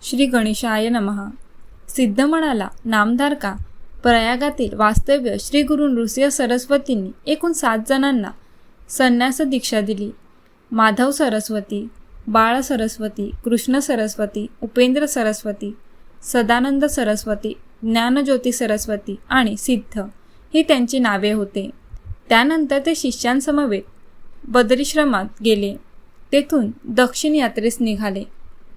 श्री गणेशाय नमः. सिद्ध म्हणाला, नामधारका, प्रयागातील वास्तव्य श्री गुरु नृसिंह सरस्वतींनी एकूण 7 जणांना संन्यास दीक्षा दिली. माधव सरस्वती, बाळ सरस्वती, कृष्ण सरस्वती, उपेंद्र सरस्वती, सदानंद सरस्वती, ज्ञानज्योती सरस्वती आणि सिद्ध ही त्यांची नावे होते. त्यानंतर ते शिष्यांसमवेत बद्रीश्रमात गेले. तेथून दक्षिण यात्रेस निघाले.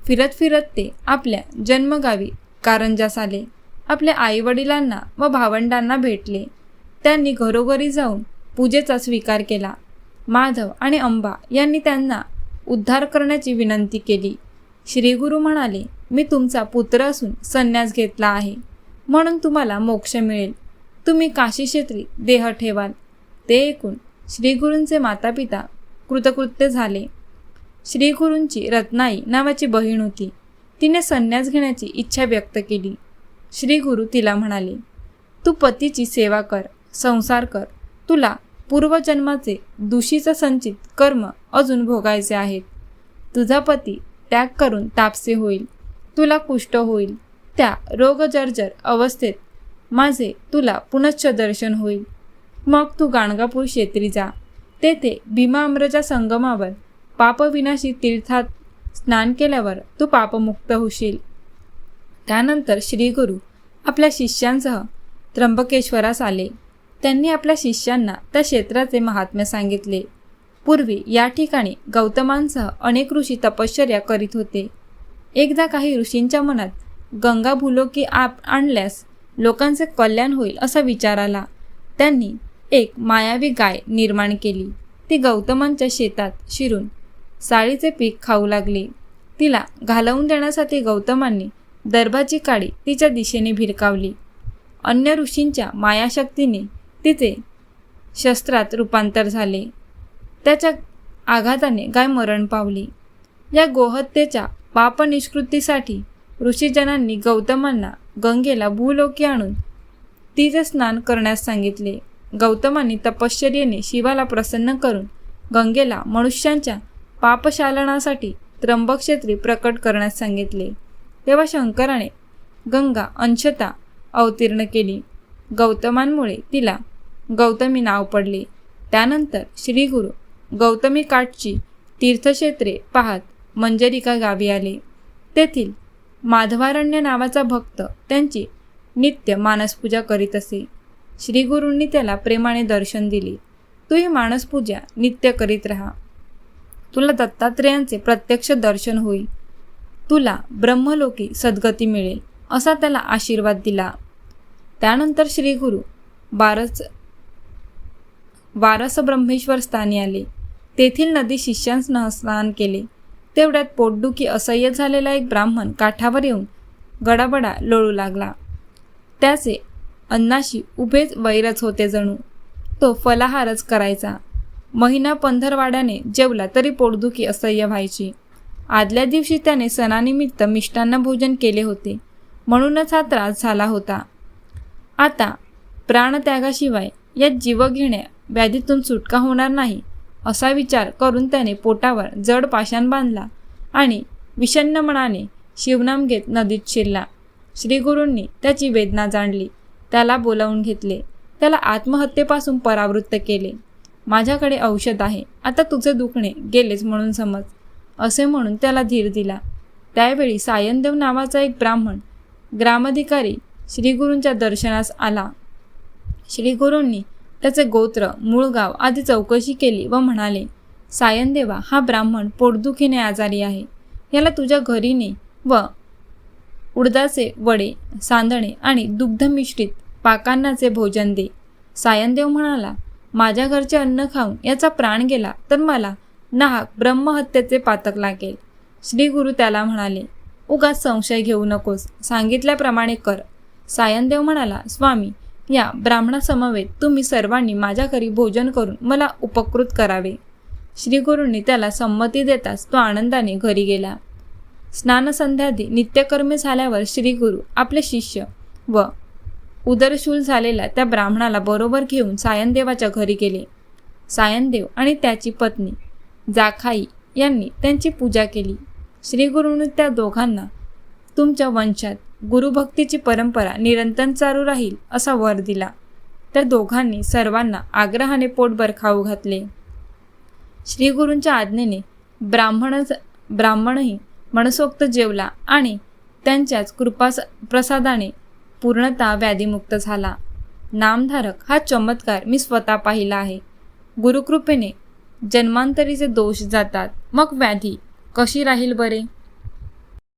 फिरत फिरत ते आपल्या जन्मगावी कारंजास आले. आपल्या आईवडिलांना व भावंडांना भेटले. त्यांनी घरोघरी जाऊन पूजेचा स्वीकार केला. माधव आणि अंबा यांनी त्यांना उद्धार करण्याची विनंती केली. श्रीगुरु म्हणाले, मी तुमचा पुत्र असून संन्यास घेतला आहे, म्हणून तुम्हाला मोक्ष मिळेल. तुम्ही काशीक्षेत्री देह ठेवाल. ते ऐकून श्रीगुरूंचे मातापिता कृतकृत्य झाले. श्रीगुरूंची रत्नाई नावाची बहीण होती. तिने संन्यास घेण्याची इच्छा व्यक्त केली. श्रीगुरु तिला म्हणाले, तू पतीची सेवा कर, संसार कर. तुला पूर्वजन्माचे दूषित संचित कर्म अजून भोगायचे आहेत. तुझा पती त्याग करून तापसे होईल. तुला कुष्ठ होईल. त्या रोगजर्जर अवस्थेत माझे तुला पुनश्च दर्शन होईल. मग तू गाणगापूर क्षेत्री जा. तेथे भीमाअम्रच्या संगमावर पापविनाशी तीर्थात स्नान केल्यावर तू पापमुक्त होशील. त्यानंतर श्रीगुरु आपल्या शिष्यांसह त्र्यंबकेश्वरास आले. त्यांनी आपल्या शिष्यांना त्या क्षेत्राचे महात्म्य सांगितले. पूर्वी या ठिकाणी गौतमांसह अनेक ऋषी तपश्चर्या करीत होते. एकदा काही ऋषींच्या मनात गंगा भूलोकी आणल्यास लोकांचे कल्याण होईल असा विचार आला. त्यांनी एक मायावी गाय निर्माण केली. ती गौतमांच्या शेतात शिरून साळीचे पीक खाऊ लागली. तिला घालवून देण्यासाठी गौतमांनी दर्भाची काडी तिच्या दिशेने भिरकावली. अन्य ऋषींच्या मायाशक्तीने तिचे शस्त्रात रूपांतर झाले. त्याच्या आघाताने गाय मरण पावली. या गोहत्येच्या पापनिष्कृतीसाठी ऋषीजनांनी गौतमांना गंगेला भूलोकी आणून तिचे स्नान करण्यास सांगितले. गौतमांनी तपश्चर्येने शिवाला प्रसन्न करून गंगेला मनुष्यांच्या पापशालनासाठी त्र्यंबकक्षेत्री प्रकट करण्यास सांगितले. तेव्हा शंकराने गंगा अंशतः अवतीर्ण केली. गौतमांमुळे तिला गौतमी नाव पडले. त्यानंतर श्रीगुरु गौतमी काठची तीर्थक्षेत्रे पाहत मंजरिका गावी आले. तेथील माधवारण्य नावाचा भक्त त्यांची नित्य मानसपूजा करीत असे. श्रीगुरूंनी त्याला प्रेमाने दर्शन दिले. तू ही मानसपूजा नित्य करीत राहा. तुला दत्तात्रेयांचे प्रत्यक्ष दर्शन होईल. तुला ब्रह्मलोकी सद्गती मिळेल असा त्याला आशीर्वाद दिला. त्यानंतर श्रीगुरु बारस ब्रह्मेश्वर स्थानी आले. तेथील नदी शिष्यांसह स्नान केले. तेवढ्यात पोटदुखी असह्य झालेला एक ब्राह्मण काठावर येऊन गडाबडा लोळू लागला. त्याचे अन्नाशी उभेच वैरच होते जणू. तो फलाहारच करायचा. महिना पंधरवाड्याने जेवला तरी पोटदुखी असह्य व्हायची. आदल्या दिवशी त्याने सणानिमित्त मिष्टान्न भोजन केले होते, म्हणूनच हा त्रास झाला होता. आता प्राणत्यागाशिवाय या जीवघेण्या व्याधीतून सुटका होणार नाही असा विचार करून त्याने पोटावर जड पाषाण बांधला आणि विषण्ण मनाने शिवनाम घेत नदीत शिरला. श्रीगुरूंनी त्याची वेदना जाणली. त्याला बोलावून घेतले. त्याला आत्महत्येपासून परावृत्त केले. माझ्याकडे औषध आहे, आता तुझे दुखणे गेलेच म्हणून समज असे म्हणून त्याला धीर दिला. त्यावेळी सायनदेव नावाचा एक ब्राह्मण ग्रामाधिकारी श्रीगुरूंच्या दर्शनास आला. श्रीगुरूंनी त्याचे गोत्र, मूळ गाव आदी चौकशी केली व म्हणाले, सायनदेवा, हा ब्राह्मण पोटदुखीने आजारी आहे. याला तुझ्या घरी ने व उडदाचे वडे, सांदणे आणि दुग्धमिश्रित पाकान्नाचे भोजन दे. सायनदेव म्हणाला, माझ्या घरचे अन्न खाऊन याचा प्राण गेला तर मला नाहक ब्रह्महत्येचे पातक लागेल. श्रीगुरु त्याला म्हणाले, उगाच संशय घेऊ नकोस, सांगितल्याप्रमाणे कर. सायनदेव म्हणाला, स्वामी, या ब्राह्मणासमवेत तुम्ही सर्वांनी माझ्या घरी भोजन करून मला उपकृत करावे. श्रीगुरूंनी त्याला संमती देताच तो आनंदाने घरी गेला. स्नानसंध्यादी नित्यकर्मे झाल्यावर श्रीगुरु आपले शिष्य व उदरशूल झालेला त्या ब्राह्मणाला बरोबर घेऊन सायनदेवाच्या घरी गेले. सायनदेव आणि त्याची पत्नी जाखाई यांनी त्यांची पूजा केली. श्रीगुरूंनी त्या दोघांना तुमच्या वंशात गुरुभक्तीची परंपरा निरंतर चालू राहील असा वर दिला. त्या दोघांनी सर्वांना आग्रहाने पोटभर खाऊ घातले. श्रीगुरूंच्या आज्ञेने ब्राह्मणही मनसोक्त जेवला आणि त्यांच्याच प्रसादाने पूर्णतः व्याधीमुक्त झाला. नामधारक हा चमत्कार मी स्वतः पाहिला आहे. गुरुकृपेने जन्मांतरीचे दोष जातात, मग व्याधी कशी राहील बरे.